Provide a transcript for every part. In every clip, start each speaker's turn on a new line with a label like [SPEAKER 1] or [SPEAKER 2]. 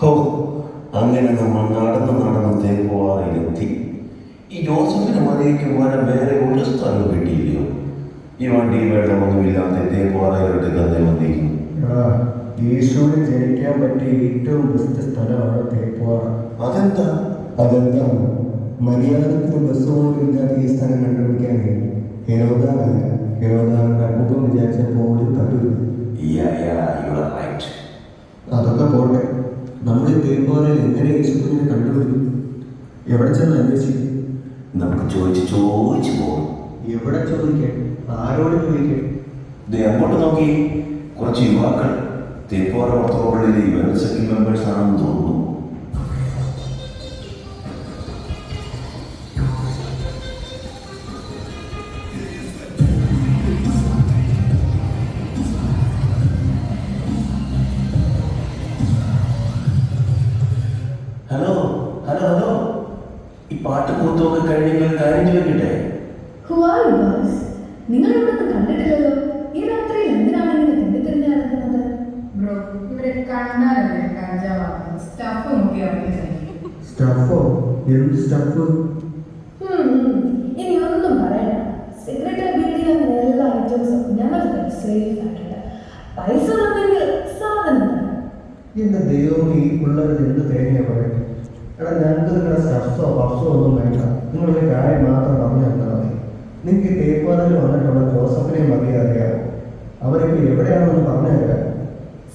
[SPEAKER 1] ഹോ, അങ്ങനെ നമ്മൾ നടന്ന് തേപ്പുവാറിലെത്തി. ഈ ജോസഫിന് മതിക്ക് വരാൻ വേറെ ഒരു സ്ഥലം കിട്ടിയില്ലയോ? ഈ വണ്ടി വെള്ളമൊന്നുമില്ലാത്ത തേപ്പുവാറയിലോട്ട് തന്നെ വന്നിരിക്കുന്നു.
[SPEAKER 2] ഈശോന് ജനിക്കാൻ പറ്റിയ ഏറ്റവും ബെസ്റ്റ് സ്ഥലമാണ് തേപ്പുവാറ.
[SPEAKER 1] അതെന്താ?
[SPEAKER 2] അതെന്താണ്? മലയാളത്തിന് ബസ് പോലും ഇല്ലാത്ത ഈ സ്ഥലം കണ്ടുപിടിക്കാൻ ഹെരോദാവിന്റെ അത്ഭുതം വിചാരിച്ചപ്പോൾ ഒരു പറ്റൂല. അതൊക്കെ പോട്ടെ, നമ്മൾ ഈ തേപ്പുവാറയിൽ എങ്ങനെ യേശുവിനെ കണ്ടുപിടിക്കും? എവിടെ ചെന്ന് അന്വേഷിക്കും?
[SPEAKER 1] നമുക്ക് ചോദിച്ചു പോകും.
[SPEAKER 2] എവിടെ ചോദിക്കാൻ? ആരോട് ചോദിക്കാൻ?
[SPEAKER 1] അങ്ങോട്ട് നോക്കി, കുറച്ച് യുവാക്കൾ തേപ്പുവാറ പത്രങ്ങളിലെ യുവൻസെക്ഷൻ മെമ്പേഴ്സ് ആണെന്ന് തോന്നുന്നു. ഹലോ ഹലോ ഹലോ, ഈ പാട്ട് കൂത്തൊക്കെ കഴിഞ്ഞെങ്കിൽ കാര്യം ചോദിക്കട്ടെ?
[SPEAKER 3] നിങ്ങൾ ഇവിടെ കണ്ടിട്ടില്ലല്ലോ. ഈ രാത്രിയിൽ എന്തിനാണ് ഇങ്ങനെ തെണ്ടിത്തിരിഞ്ഞ് നടക്കുന്നത്?
[SPEAKER 4] ബ്രോ, ഇവരെ കണ്ടാലല്ലേ കഞ്ചാവാണ്. സ്റ്റഫ് നോക്കി
[SPEAKER 2] സ്റ്റഫോ? എന്ത് സ്റ്റഫ്?
[SPEAKER 3] ഇനി ഒന്നും പറയണ്ട. സെക്രട്ടറി ബീഡിയിൽ എല്ലാ ഐറ്റംസും ഞങ്ങൾക്ക് സേഫ് ആയിട്ടുണ്ട്. പൈസ ഉണ്ടെങ്കിൽ സാധനം തന്നെ.
[SPEAKER 2] എന്റെ ദൈവം, ഈ പിള്ളേർ എന്ത് തേങ്ങ പറയും? എടാ, ഞങ്ങൾക്ക് നിങ്ങളുടെ സ്റ്റഫോ പഫ്സോ ഒന്നും വേണ്ട. നിങ്ങളൊരു കാര്യം മാത്രം പറഞ്ഞു തന്നാൽ മതി. നിങ്ങൾക്ക് ഈ തേപ്പുവാറയിൽ വന്നിട്ടുള്ള ജോസഫിനെ മതി അറിയാമോ? അവരൊക്കെ എവിടെയാണെന്ന് പറഞ്ഞു തരാം.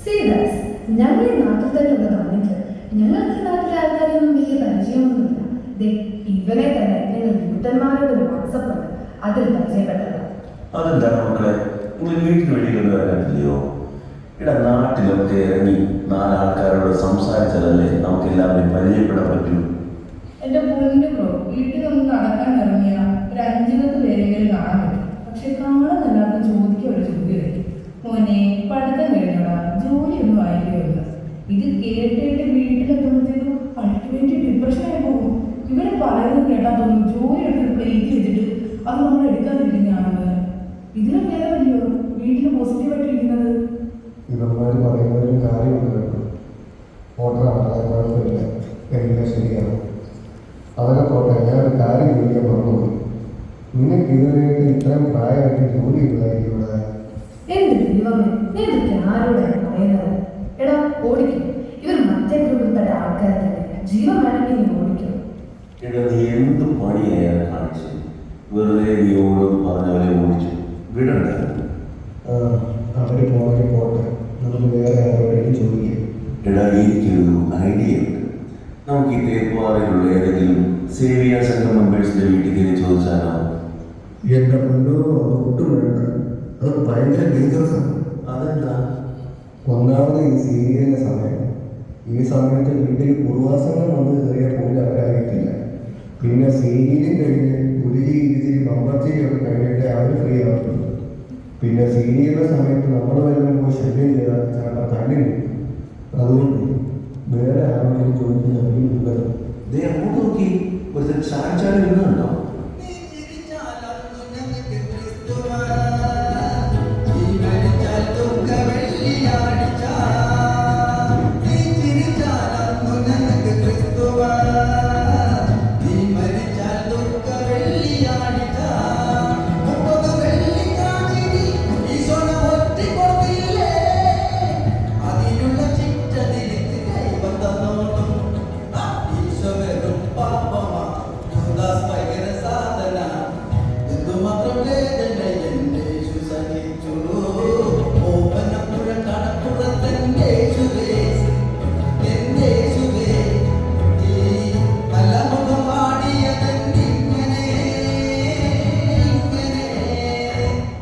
[SPEAKER 3] സീരിയസ്, ഞങ്ങൾ ഈ നാട്ടിൽ തന്നെ ഒന്ന് കാണിക്കുക. ഞങ്ങൾക്ക് ഈ നാട്ടിലെ ആൾക്കാരൊന്നും വലിയ പരിചയമൊന്നുമില്ല. ഇവരെ തന്നെ ഞങ്ങൾ യൂട്ടന്മാരുടെ ഒരു വാട്സപ്പ് ഉണ്ട്, അതിൽ പരിചയപ്പെട്ടത്.
[SPEAKER 1] അതെന്താണ് മക്കളെ, നിങ്ങൾ വീട്ടിൽ വെളിയിലൊന്നും വരാനില്ലയോ? ഇവിടെ നാട്ടിലൊക്കെ ഇറങ്ങി നാലാൾക്കാരോട് സംസാരിച്ചാലല്ലേ നമുക്ക് എല്ലാവരും പരിചയപ്പെടാൻ പറ്റും.
[SPEAKER 4] എന്റെ പൊന്നു ബ്രോ, വീട്ടിൽ ഒന്ന് നടക്കാൻ ഇറങ്ങിയ ഒരു 5-10 പേരെങ്കിലും കാണാൻ പറ്റും. പക്ഷെ കാണാൻ എല്ലാവർക്കും ചോദിക്കാൻ ഒരു ചോദ്യം, മോനെ പഠിത്തം കഴിഞ്ഞോടാ, ജോലിയൊന്നും ആയില്ല. ഇത് കേട്ടിട്ട് വീട്ടിലെത്തുമ്പോഴത്തേക്കും അൾട്ടിമേറ്റ് ഡിപ്രഷനായി പോകും. ഇവരെ പറയുന്നത് കേട്ടാ തോന്നും ജോലി എടുത്ത് പ്ലേറ്റ് വെച്ചിട്ട് അത് നമ്മൾ എടുക്കാതിരിക്കുന്നതാണെന്ന്. ഇതിലും ഭേദമല്ലയോ വീട്ടിൽ പോസിറ്റീവായിട്ടിരിക്കുന്നത്?
[SPEAKER 2] ഇവന്മാർ പറയുന്നതിന് കാര്യമുണ്ട് കേട്ടോ. ഓട്ടറാണ്, കുഴപ്പമില്ല, എല്ലാം ശരിയാണ്. അതൊക്കെ പോട്ടെ, ഞാനൊരു കാര്യം ചോദിക്കാൻ മറന്നുപോയി. നിനക്ക് ഇതുവരെയായിട്ട് ഇത്രയും പ്രായമായിട്ട് ജോലി ഉള്ളതായിരിക്കും ഇവിടെ?
[SPEAKER 3] എന്ത് ദൈവമേ, എന്തൊക്കെ ആരോടാണ് പറയുന്നത്? എടാ ഓടിക്കും, ഇവർ മറ്റേ ഗ്രൂപ്പിൽപ്പെട്ട ആൾക്കാരെ തന്നെ. ജീവൻ വേണമെങ്കിൽ നീ ഓടിക്കും.
[SPEAKER 1] എടാ, നീ എന്ത് പണിയായാൽ കാണിച്ചു? വെറുതെ നീ ഓടും പറഞ്ഞവരെ ഓടിച്ചു വിടണ്ട.
[SPEAKER 2] അവർ പോകണമെങ്കിൽ പോട്ടെ, നമുക്ക് വേറെ ആരോടെങ്കിലും ചോദിക്കാം.
[SPEAKER 1] എടാ, എനിക്കൊരു ഐഡിയ ഉണ്ട്. നമുക്ക് ഈ തേപ്പുവാറയിലുള്ള ഏതെങ്കിലും സേവിയ സംഘം മെമ്പേഴ്സിന്റെ വീട്ടിൽ കയറി ചോദിച്ചാലോ?
[SPEAKER 2] എന്റെ മുന്നോ ഒട്ടും വേണ്ട, അത് ഭയങ്കര ഡേഞ്ചറസാണ്.
[SPEAKER 1] അതെന്താ?
[SPEAKER 2] ഒന്നാമത് ഈ സീരിയലിന്റെ സമയം. ഈ സമയത്ത് വീട്ടിൽ പൂർവാസങ്ങൾ വന്ന് കയറിയ പോലും അവരറിയിട്ടില്ല. പിന്നെ സീരിയലും കഴിഞ്ഞ് ഉരുചി ബമ്പർച്ചിയൊക്കെ കഴിഞ്ഞിട്ട് അവർ ഫ്രീ ആവുള്ളൂ. പിന്നെ സീരിയലിന്റെ സമയത്ത് നമ്മൾ വരുമ്പോൾ ശല്യം ചെയ്താൽ ചിലപ്പോൾ തള്ളി കിട്ടും. അതുകൊണ്ട് വേറെ ആരോടെങ്കിലും ചോദിക്കുന്ന നല്ലത്.
[SPEAKER 1] അങ്ങോട്ട് നോക്കി, ഒരു ചാടി നിന്നുണ്ടോ?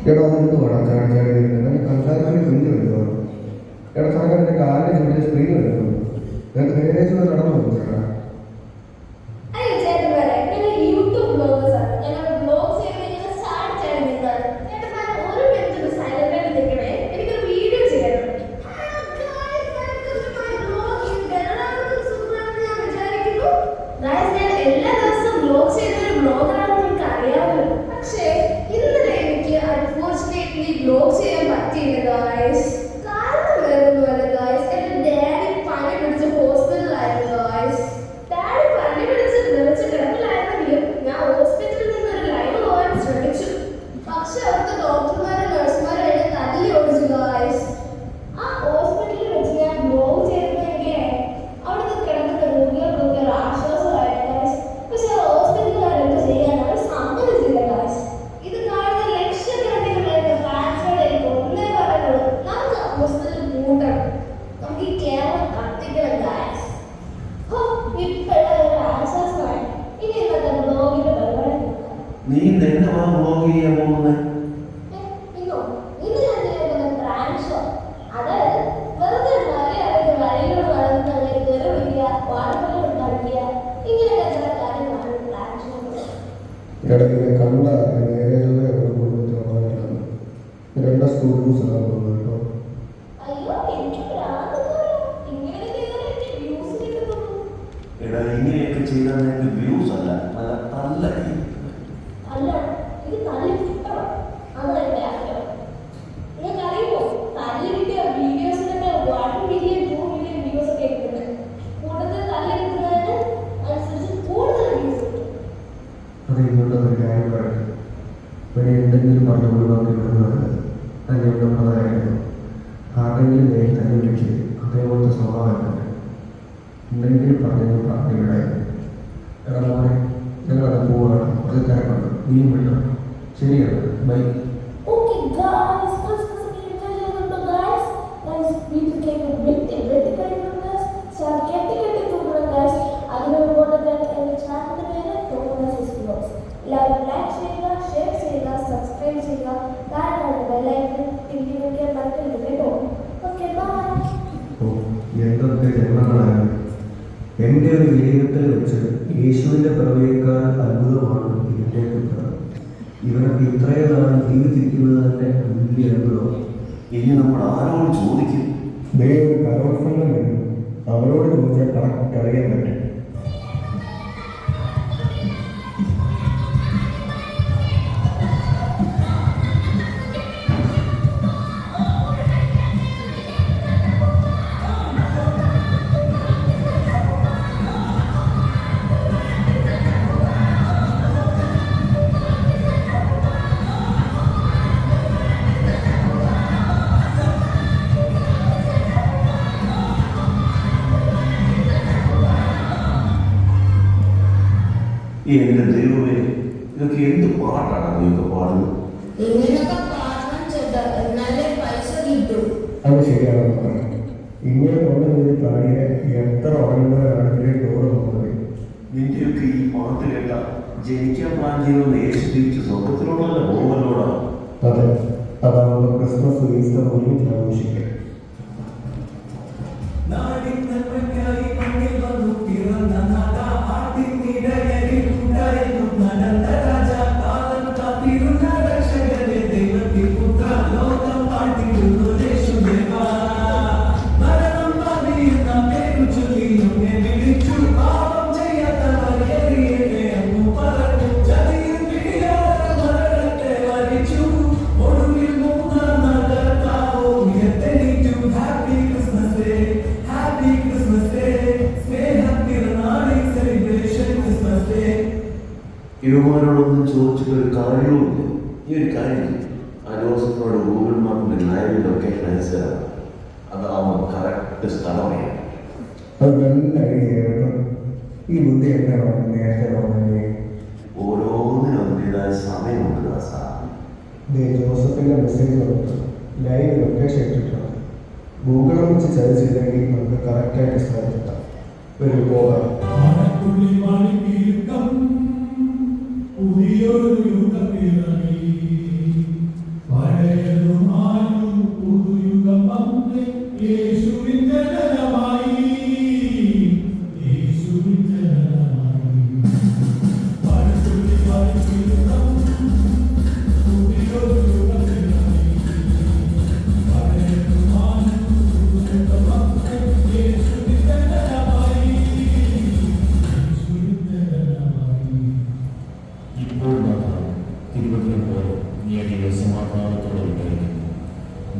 [SPEAKER 2] എടാ, അതെന്ത് വേണം ചാടി വരുന്നത്? കണ്ടാൽ കുഞ്ഞു വരുമോ? എടാ സാധനം എൻ്റെ കാലിന് ചൂടിയ സ്ക്രീൻ വരുന്നു. നിനക്ക് നേരെ ചൂട് നടന്നു പോകും.
[SPEAKER 3] എല്ലാ ദിവസവും ബ്ലോഗ് ചെയ്യുന്ന ഒരു ബ്ലോഗറാണെന്ന് നിങ്ങൾക്ക് അറിയാമല്ലോ. പക്ഷേ ഇന്നലെ എനിക്ക് അൺഫോർച്ചുനേറ്റ്ലി ബ്ലോഗ് ചെയ്യാൻ പറ്റിയില്ല ഗായ്സ്. കാരണം വേറൊന്നുമല്ല ഗായ്സ്, എന്റെ ഡാഡി പനി പിടിച്ച് ഹോസ്പിറ്റലിൽ
[SPEAKER 5] ശ്രമിച്ചു. പക്ഷെ അവിടുത്തെ ഡോക്ടർമാരും നഴ്സുമാരും എന്നെ തല്ലി ഓടിച്ചു ഗായ്സ്. ആ ഹോസ്പിറ്റലിൽ വെച്ച് ഞാൻ ബ്ലോഗ് ചെയ്തിട്ടെങ്കിൽ അവിടുത്തെ കിടക്കുന്ന രോഗികൾക്കൊക്കെ ഒരു ആശ്വാസമായിരുന്നു ഗായ്സ്. പക്ഷെ ഹോസ്പിറ്റലുകാരെന്ത് ചെയ്യാൻ അവർ സമ്മതിച്ചില്ല ഗായ്സ്. ഇത് കാണുന്ന ലക്ഷക്കണക്കിന് പേരുടെ ഫാൻസോട് എനിക്ക് ഒന്നേ പറയാനുള്ളൂ, നമുക്ക് ഹോസ്പിറ്റലിൽ കൂട്ടണം, നമുക്ക് ഈ കേരളം കത്തിക്കണം ഗായ്സ്. ഇപ്പോഴുള്ള ഒരു ആശ്വാസമായി. ഇനി ഇന്നത്തെ ബ്ലോഗിന്റെ പരിപാടി നോക്കാം.
[SPEAKER 1] നീ നിന്നെ വ്ളോഗ് ചെയ്യാൻ പോകുന്നത്?
[SPEAKER 5] ഇന്നോ ഇന്ന് ഞാൻ ചെയ്യുന്നത് പ്രാങ്ക് ഷോ. അതായത് വെറുതെ മലയാളികൾ വഴിയിലൂടെ നടന്നവരെ തെറി വിളിക്കുക, വാഴപ്പഴം കളിക്കുക, ഇങ്ങനെയൊക്കെ ചില കാര്യങ്ങളാണ് പ്രാങ്ക് ഷോ.
[SPEAKER 2] ഇടയ്ക്ക് കണ്ട നേരെ രണ്ട് സ്കൂൾ കേട്ടോ.
[SPEAKER 5] അയ്യോ എനിക്ക് ഭ്രാന്താണ്. ഇങ്ങനെ ചെയ്താൽ എനിക്ക് വ്യൂസ് കിട്ടുന്നുള്ളൂ.
[SPEAKER 1] എടാ ഇങ്ങനെയൊക്കെ ചെയ്താൽ നിനക്ക് വ്യൂസ് അല്ല, നല്ല നല്ല
[SPEAKER 5] അല്ല, ഇത് തല്ലി കിട്ടണം, അതാണ് എൻ്റെ ആഗ്രഹം. നിങ്ങൾക്ക് അറിയുമോ, തല്ലി കിട്ടിയ വീഡിയോസിനൊക്കെ 1 മില്യൺ 2 മില്യൺ വ്യൂസ് ഒക്കെ കിട്ടുന്നുണ്ട്. കൂടുതൽ തല്ലി കിട്ടുന്നതിന് അനുസരിച്ച് കൂടുതൽ വ്യൂസ് കിട്ടും.
[SPEAKER 2] അത് ഇങ്ങോട്ട് ഒരു കാര്യം പറയട്ടെ. പിന്നെ എന്തെങ്കിലും പറഞ്ഞു കൊടുക്കാൻ കിട്ടുന്നത് അതിൻ്റെ പ്രധാനമായിരുന്നു. ആരെങ്കിലും നേരെ തന്നെ വിളിച്ച് അതേപോലത്തെ സ്വഭാവമായിരുന്നു. എന്തെങ്കിലും പറഞ്ഞു വിടായിരുന്നു. എടാ മോനെ ഞങ്ങളത് പോവുകയാണ്, കുറച്ച് തിരക്കുണ്ട്, നീ വിട്ടോ. ശരിയാണ്, bye.
[SPEAKER 5] Okay guys, Christmas enjoy ചെയ്യുന്നുണ്ടോ guys? Guys, വീട്ടിൽ കേക്ക് വെട്ടി കഴിക്കുന്നത് കെട്ടി തൂക്കണം guys. അതിന് മുമ്പോട്ട് എൻ്റെ ചാനലിൻ്റെ പേര് തോമസ് വ്ലോഗ്സ്. എല്ലാവരും ലൈക്ക് ചെയ്യുക, ഷെയർ ചെയ്യുക, സബ്സ്ക്രൈബ് ചെയ്യുക, താഴെ ബെല്ലൈക്കൺ ടിക്കി വെക്കാൻ മറക്കരുത് കേട്ടോ. Okay bye.
[SPEAKER 2] എന്തൊക്കെ ജന്മങ്ങളാണ്. എൻ്റെ ഒരു വിലയിരുത്തൽ വെച്ച് യേശുവിൻ്റെ പിറവിയേക്കാൾ അത്ഭുതമാണ് ഇതിൻ്റെ പിറവ്. ഇവരൊക്കെ ഇത്രയും നാൾ ജീവിച്ചിരിക്കുന്നത് തന്നെ വലിയ അത്ഭുതമാണ്.
[SPEAKER 1] ഇനി നമ്മൾ ആരോട് ചോദിക്കും?
[SPEAKER 2] ദൈവം കലോത്സവം വരും, അവരോട് ചോദിച്ചാൽ കറക്റ്റ് അറിയാൻ പറ്റും.
[SPEAKER 1] എന്റെ ദൈവമേ, ഇതൊക്കെ എന്ത് പാട്ടാണ് നീയൊക്കെ പാടുന്നത്?
[SPEAKER 5] ഇങ്ങനെയൊക്കെ പാഠം ചെയ്താൽ എന്നാലേ പൈസ കിട്ടൂ.
[SPEAKER 2] അത് ശരിയാണെന്ന് പറയാം. ഇങ്ങനെ കൊണ്ടുവന്ന് താഴെ എത്ര ഓടുന്നവരാണ് ഇവരെ ടൂറ് പോകുന്നത്.
[SPEAKER 1] നിന്റെയൊക്കെ ഈ പാട്ട് കേട്ട ജനിക്കാൻ പ്ലാൻ ചെയ്യുന്ന യേശു തിരിച്ച് സ്വർഗത്തിലോടല്ല പോകുന്നതിനോടാണ്.
[SPEAKER 2] അതെ, അതാകുമ്പോൾ ക്രിസ്മസ് ഈസ്റ്റർ ഒരുമിച്ച് ആഘോഷിക്കാം.
[SPEAKER 1] ഇവന്മാരോടൊന്നും ചോദിച്ചിട്ടൊരു കാര്യവുമില്ല. ഈ ഒരു കാര്യം ആ ജോസഫിനോട് ഗൂഗിൾ മാപ്പിന്റെ ലൈവ് ലൊക്കേഷൻ അയച്ചതാണ്. അതാവുമ്പോൾ കറക്റ്റ് സ്ഥലമാണ്.
[SPEAKER 2] അത് നല്ല ഐഡിയ കേട്ടോ. ഈ ബുദ്ധി എങ്ങനെയാണ് നേരത്തെ പറഞ്ഞത്?
[SPEAKER 1] ഓരോന്നിനും അതിൻ്റെതായ സമയമുണ്ട് ദാസാ.
[SPEAKER 2] ജോസഫിന്റെ മെസ്സേജ് കൊടുത്തു, ലൈവ് ലൊക്കേഷൻ ഇട്ടിട്ടുണ്ട്. ഗൂഗിൾ വെച്ച് ചതിച്ചില്ലെങ്കിൽ നമുക്ക് കറക്റ്റായിട്ട് സ്ഥലത്തെത്താം. ഒരു പോകാം.
[SPEAKER 6] പുതിയൊരു യുഗം ഇറങ്ങി, പഴയതും മാഞ്ഞു, പുതുയുഗം വന്ന് യേശുവിൻ ജനനമായി, യേശുവിൻ ജനനമായി. പഴത്തുള്ളി യുഗം, പുതിയൊരു യുഗം ഇറങ്ങി, പഴയതും മാഞ്ഞു, പുതുയുഗം വന്ന് യേശുവിൻ ജനനമായി, യേശുവിൻ ജനനമായി.
[SPEAKER 7] ഇപ്പോൾ മാത്രം തിരുവചനം പോലെ നേടിയ സമാധാനത്തോടെ വിട്ടയക്കുന്നു.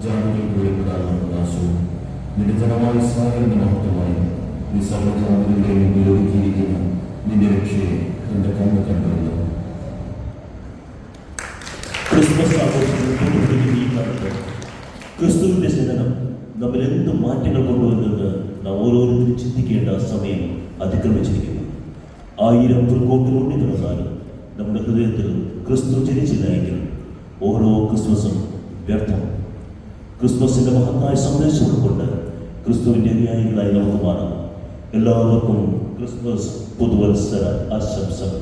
[SPEAKER 7] ജാതികൾക്ക് വെളിപ്പെടാനുള്ള പ്രകാശവും നിർജ്ജനമായ ഇസ്രായേലിന്റെ മഹത്വമായി നീ സർവ്വജാതികളുടെയും ഉപയോഗിച്ചിരിക്കുന്ന നിന്റെ രക്ഷയെ എന്റെ കണ്ണ് കണ്ടല്ലോ. ക്രിസ്മസ് ആഘോഷങ്ങൾ ഈ കാലത്ത് ക്രിസ്തുവിൻ്റെ ജനനം നമ്മൾ എന്ത് മാറ്റങ്ങൾ കൊണ്ടുവരുന്നത് നാം ഓരോരുത്തരും ചിന്തിക്കേണ്ട സമയം അതിക്രമിച്ചിരിക്കുന്നു. 1000 പുൽക്കോട്ട് കൊണ്ടു കിടന്നാലും നമ്മുടെ ഹൃദയത്തിൽ ക്രിസ്തു ജനിച്ചില്ലായെങ്കിൽ ഓരോ ക്രിസ്മസും വ്യർത്ഥം. ക്രിസ്മസിൻ്റെ മഹത്തായ സന്ദേശം ഉൾക്കൊണ്ട് ക്രിസ്തുവിൻ്റെ അനുയായികളായി നമുക്ക് മാറാം. എല്ലാവർക്കും ക്രിസ്മസ് പുതുവത്സര ആശംസകൾ.